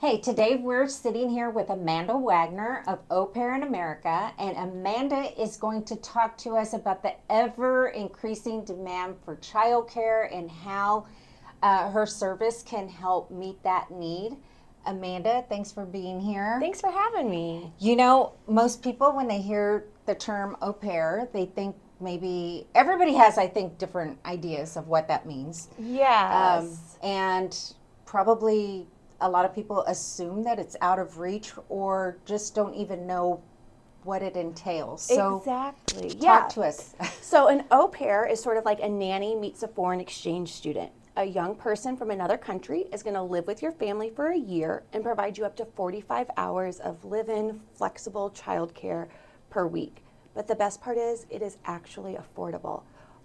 Hey, today we're sitting here with Amanda Wagner of Au Pair in America, and Amanda is going to talk to us about the ever increasing demand for childcare and how her service can help meet that need. Amanda, thanks for being here. Thanks for having me. You know, most people, when they hear the term au pair, they think maybe everybody has, I think, different ideas of what that means. Yes. And probably a lot of people assume that it's out of reach or just don't even know what it entails. So, Exactly. talk Yeah. to us. So an au pair is sort of like a nanny meets a foreign exchange student. A young person from another country is going to live with your family for a year and provide you up to 45 hours of live-in, flexible childcare per week. But the best part is it is actually affordable.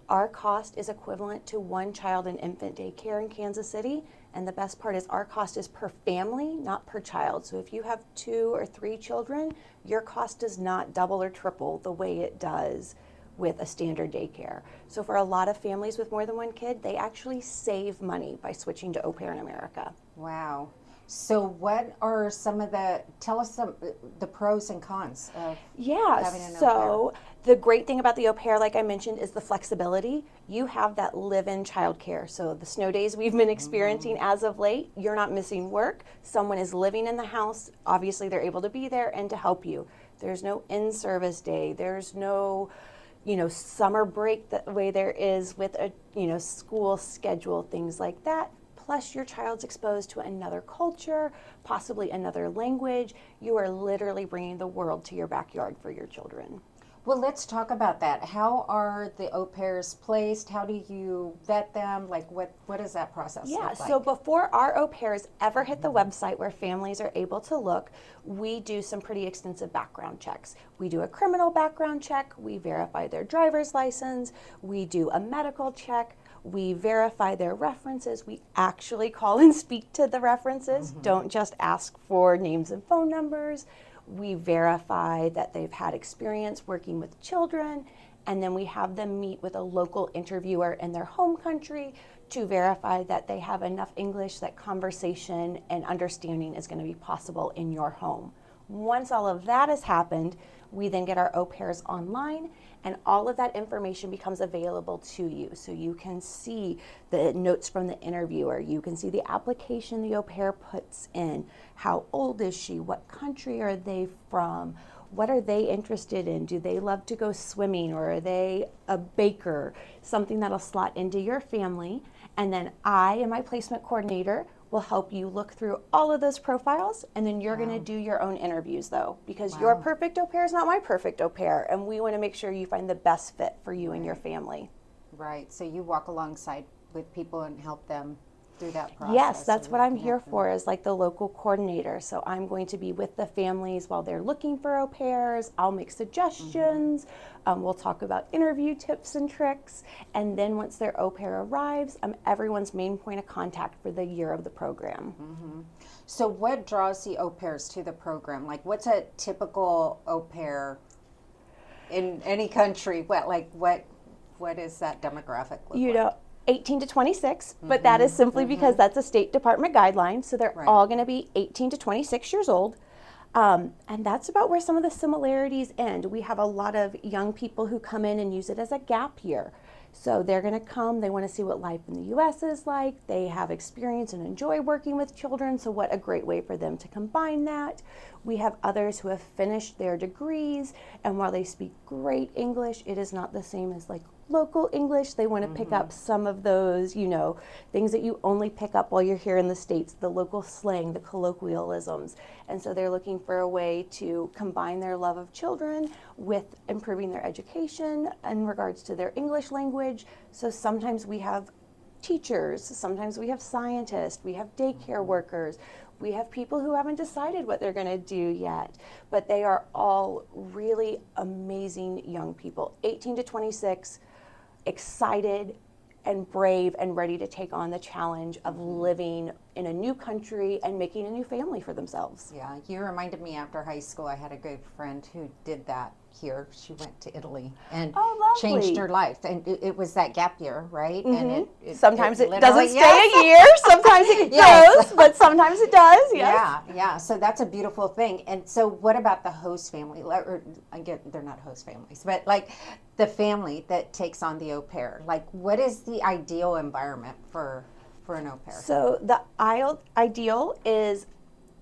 Our cost is equivalent to one child and infant daycare in Kansas City. And the best part is our cost is per family, not per child. So if you have 2 or 3 children, your cost does not double or triple the way it does with a standard daycare. So for a lot of families with more than one kid, they actually save money by switching to Au Pair in America. Wow. So, what are some of tell us the pros and cons of Yeah, having an au pair? so the great thing about the au pair, like I mentioned, is the flexibility. You have that live-in childcare. So the snow days we've been experiencing as of late, you're not missing work. Someone is living in the house. Obviously, they're able to be there and to help you. There's no in-service day. There's no, summer break the way there is with a, school schedule, things like that. Plus, your child's exposed to another culture, possibly another language. You are literally bringing the world to your backyard for your children. Well, let's talk about that. How are the au pairs placed? How do you vet them? Like, what does that process Yeah, look so like? before our au pairs ever hit the website where families are able to look, we do some pretty extensive background checks. We do a criminal background check, we verify their driver's license, we do a medical check, we verify their references, we actually call and speak to the references, don't just ask for names and phone numbers. We verify that they've had experience working with children, and then we have them meet with a local interviewer in their home country to verify that they have enough English that conversation and understanding is going to be possible in your home. Once all of that has happened, we then get our au pairs online, and all of that information becomes available to you. So you can see the notes from the interviewer, you can see the application the au pair puts in, how old is she, what country are they from, what are they interested in? Do they love to go swimming, or are they a baker? Something that'll slot into your family. And then I and my placement coordinator will help you look through all of those profiles, and then you're going to Wow. do your own interviews though, because your Wow. perfect au pair is not my perfect au pair, and we want to make sure you find the best fit for you and your Right. family. Right. So you walk alongside with people and help them through that Yes, process that's or what I'm here connect them. for, as like the local coordinator. So I'm going to be with the families while they're looking for au pairs. I'll make suggestions. We'll talk about interview tips and tricks. And then once their au pair arrives, I'm everyone's main point of contact for the year of the program. So what draws the au pairs to the program? Like, what's a typical au pair in any country? What does that demographic look You like? know, 18 to 26, but that is simply because that's a State Department guideline. So they're Right. all going to be 18 to 26 years old. And that's about where some of the similarities end. We have a lot of young people who come in and use it as a gap year. So they're going to come, they want to see what life in the US is like. They have experience and enjoy working with children. So, what a great way for them to combine that. We have others who have finished their degrees, and while they speak great English, it is not the same as like local English. They want to pick up some of those, things that you only pick up while you're here in the States, the local slang, the colloquialisms. And so they're looking for a way to combine their love of children with improving their education in regards to their English language. So sometimes we have teachers, sometimes we have scientists, we have daycare workers, we have people who haven't decided what they're going to do yet, but they are all really amazing young people, 18 to 26, excited and brave and ready to take on the challenge of living in a new country and making a new family for themselves. Yeah, you reminded me after high school, I had a good friend who did that. here. She went to Italy and Oh, lovely. changed her life. And it was that gap year, right? And Sometimes it literally- doesn't stay a year. Sometimes it Yes. goes, but sometimes it does. Yes. Yeah. So that's a beautiful thing. And so what about the host family? Or again, they're not host families, but like the family that takes on the au pair. Like, what is the ideal environment for an au pair? So the ideal is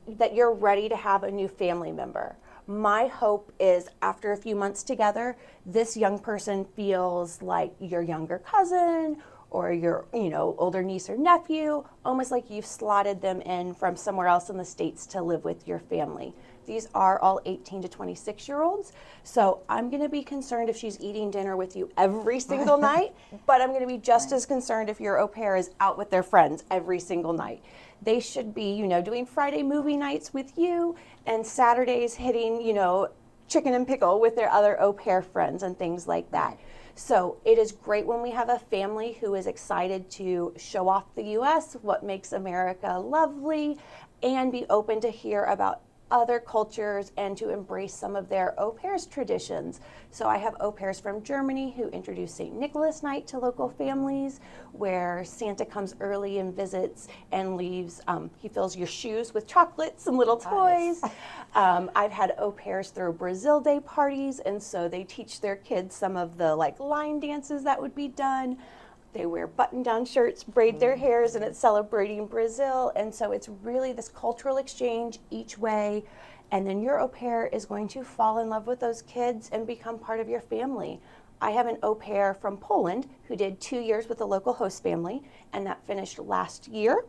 that you're ready to have a new family member. My hope is after a few months together, this young person feels like your younger cousin or your, older niece or nephew, almost like you've slotted them in from somewhere else in the States to live with your family. These are all 18 to 26-year-olds. So I'm going to be concerned if she's eating dinner with you every single night, but I'm going to be just as concerned if your au pair is out with their friends every single night. They should be, doing Friday movie nights with you and Saturdays hitting, chicken and pickle with their other au pair friends and things like that. Right. So it is great when we have a family who is excited to show off the U.S., what makes America lovely, and be open to hear about other cultures and to embrace some of their au pairs traditions. So I have au pairs from Germany who introduce St. Nicholas Night to local families, where Santa comes early and visits and leaves, he fills your shoes with chocolates and little toys. I've had au pairs throw Brazil Day parties, and so they teach their kids some of the line dances that would be done. They wear button-down shirts, braid their hairs, and it's celebrating Brazil. And so it's really this cultural exchange each way. And then your au pair is going to fall in love with those kids and become part of your family. I have an au pair from Poland who did 2 years with a local host family, and that finished last year.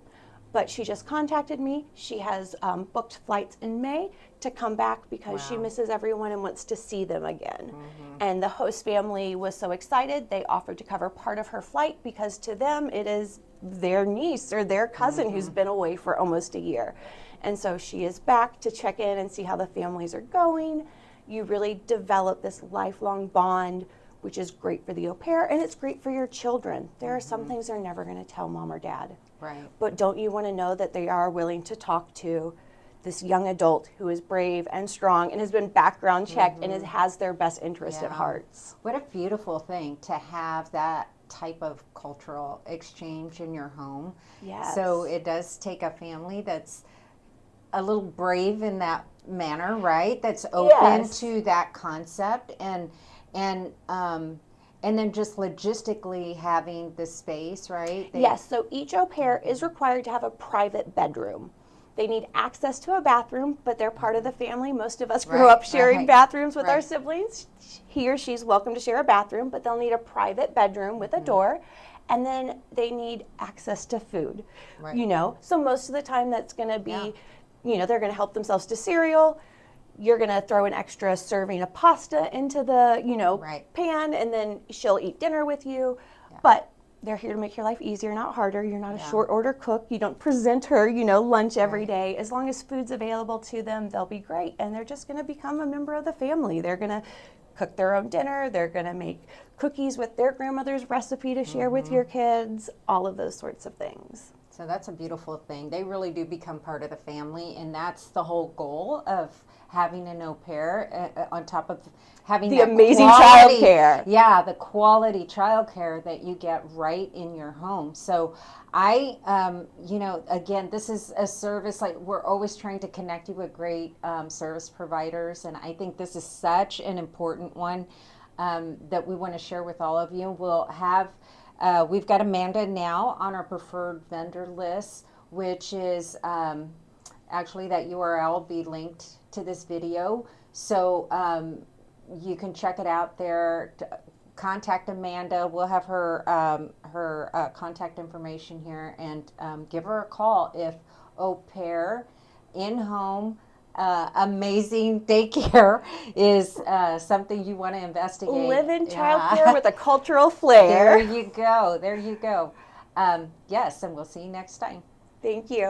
But she just contacted me. She has booked flights in May to come back because she misses everyone and wants to see them again. And the host family was so excited, they offered to cover part of her flight because to them it is their niece or their cousin who's been away for almost a year. And so she is back to check in and see how the families are going. You really develop this lifelong bond, which is great for the au pair, and it's great for your children. There are some things they're never going to tell mom or dad. Right. But don't you want to know that they are willing to talk to this young adult who is brave and strong and has been background checked and has their best interest at heart. What a beautiful thing to have that type of cultural exchange in your home. Yes. So it does take a family that's a little brave in that manner, right? That's open to that concept and then just logistically having the space, right? Yes, so each au pair is required to have a private bedroom. They need access to a bathroom, but they're part of the family. Most of us grew up sharing bathrooms with our siblings. He or she's welcome to share a bathroom, but they'll need a private bedroom with a door. And then they need access to food, So most of the time that's going to be, they're going to help themselves to cereal. You're going to throw an extra serving of pasta into the, pan, and then she'll eat dinner with you. Yeah. But they're here to make your life easier, not harder. You're not a short order cook. You don't present her, lunch every day. As long as food's available to them, they'll be great. And they're just going to become a member of the family. They're going to cook their own dinner. They're going to make cookies with their grandmother's recipe to share with your kids, all of those sorts of things. So that's a beautiful thing. They really do become part of the family, and that's the whole goal of having an au pair on top of having the amazing child care. Yeah, the quality child care that you get right in your home. So I, again, this is a service, like we're always trying to connect you with great service providers, and I think this is such an important one that we want to share with all of you. We've got Amanda now on our preferred vendor list, which is actually that URL will be linked to this video. So you can check it out there. Contact Amanda. We'll have her contact information here, and give her a call if au pair, in-home, amazing daycare is something you want to investigate. Live-in childcare with a cultural flair. There you go. Yes, and we'll see you next time. Thank you.